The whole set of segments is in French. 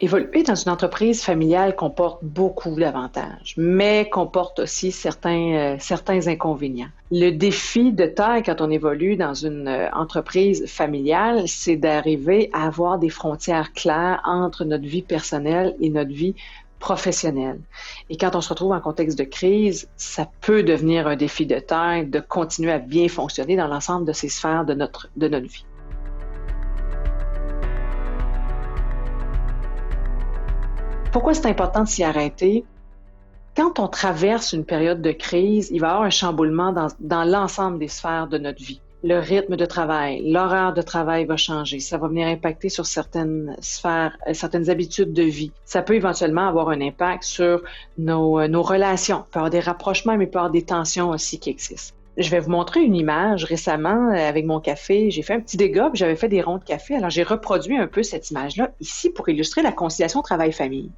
Évoluer dans une entreprise familiale comporte beaucoup d'avantages, mais comporte aussi certains inconvénients. Le défi de taille quand on évolue dans une entreprise familiale, c'est d'arriver à avoir des frontières claires entre notre vie personnelle et notre vie professionnelle. Et quand on se retrouve en contexte de crise, ça peut devenir un défi de taille de continuer à bien fonctionner dans l'ensemble de ces sphères de notre vie. Pourquoi c'est important de s'y arrêter? Quand on traverse une période de crise, il va y avoir un chamboulement dans l'ensemble des sphères de notre vie. Le rythme de travail, l'horaire de travail va changer. Ça va venir impacter sur certaines sphères, certaines habitudes de vie. Ça peut éventuellement avoir un impact sur nos relations. Il peut y avoir des rapprochements, mais il peut y avoir des tensions aussi qui existent. Je vais vous montrer une image récemment avec mon café. J'ai fait un petit dégât, puis j'avais fait des ronds de café. Alors, j'ai reproduit un peu cette image-là ici pour illustrer la conciliation travail-famille.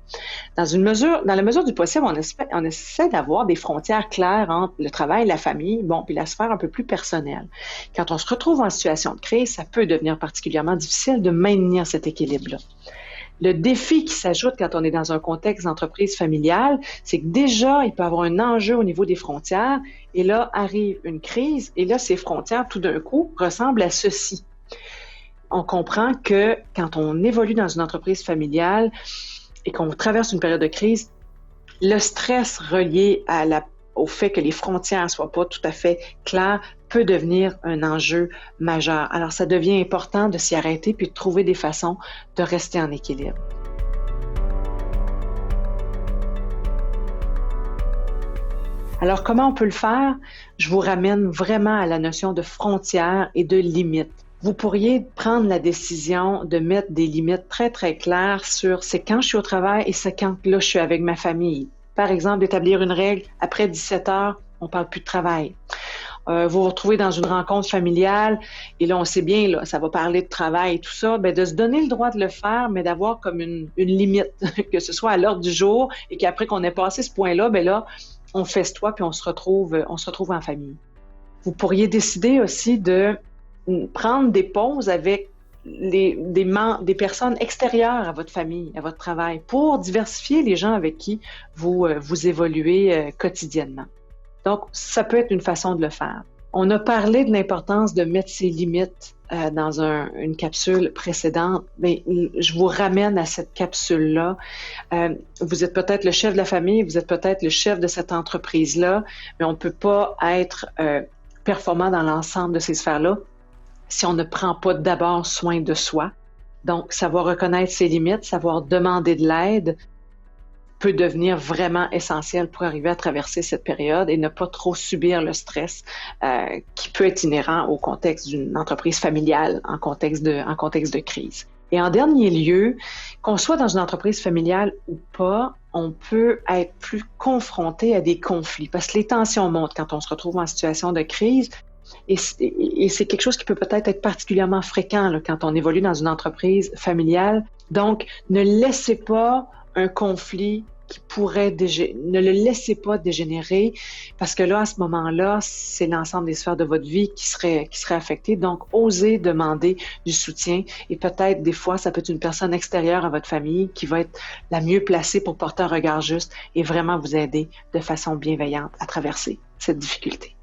Dans la mesure du possible, on essaie d'avoir des frontières claires entre le travail et la famille, puis la sphère un peu plus personnelle. Quand on se retrouve en situation de crise, ça peut devenir particulièrement difficile de maintenir cet équilibre-là. Le défi qui s'ajoute quand on est dans un contexte d'entreprise familiale, c'est que déjà, il peut y avoir un enjeu au niveau des frontières, et là arrive une crise, et là, ces frontières, tout d'un coup, ressemblent à ceci. On comprend que quand on évolue dans une entreprise familiale et qu'on traverse une période de crise, le stress relié au fait que les frontières ne soient pas tout à fait claires peut devenir un enjeu majeur. Alors, ça devient important de s'y arrêter puis de trouver des façons de rester en équilibre. Alors, comment on peut le faire? Je vous ramène vraiment à la notion de frontières et de limites. Vous pourriez prendre la décision de mettre des limites très, très claires sur c'est quand je suis au travail et c'est quand là, je suis avec ma famille. Par exemple, d'établir une règle, après 17 heures, on ne parle plus de travail. Vous vous retrouvez dans une rencontre familiale et là, on sait bien, là, ça va parler de travail et tout ça, de se donner le droit de le faire, mais d'avoir comme une limite, que ce soit à l'ordre du jour et qu'après qu'on ait passé ce point-là, là, on festoie puis on se retrouve en famille. Vous pourriez décider aussi de prendre des pauses avec des personnes extérieures à votre famille, à votre travail, pour diversifier les gens avec qui vous évoluez quotidiennement. Donc, ça peut être une façon de le faire. On a parlé de l'importance de mettre ses limites dans une capsule précédente, mais je vous ramène à cette capsule-là. Vous êtes peut-être le chef de la famille, vous êtes peut-être le chef de cette entreprise-là, mais on ne peut pas être performant dans l'ensemble de ces sphères-là si on ne prend pas d'abord soin de soi. Donc, savoir reconnaître ses limites, savoir demander de l'aide peut devenir vraiment essentiel pour arriver à traverser cette période et ne pas trop subir le stress qui peut être inhérent au contexte d'une entreprise familiale en contexte de crise. Et en dernier lieu, qu'on soit dans une entreprise familiale ou pas, on peut être plus confronté à des conflits parce que les tensions montent quand on se retrouve en situation de crise. Et c'est quelque chose qui peut peut-être être particulièrement fréquent là, quand on évolue dans une entreprise familiale. Donc, ne laissez pas un conflit ne le laissez pas dégénérer parce que là, à ce moment-là, c'est l'ensemble des sphères de votre vie qui serait affectée. Donc, osez demander du soutien et peut-être des fois, ça peut être une personne extérieure à votre famille qui va être la mieux placée pour porter un regard juste et vraiment vous aider de façon bienveillante à traverser cette difficulté.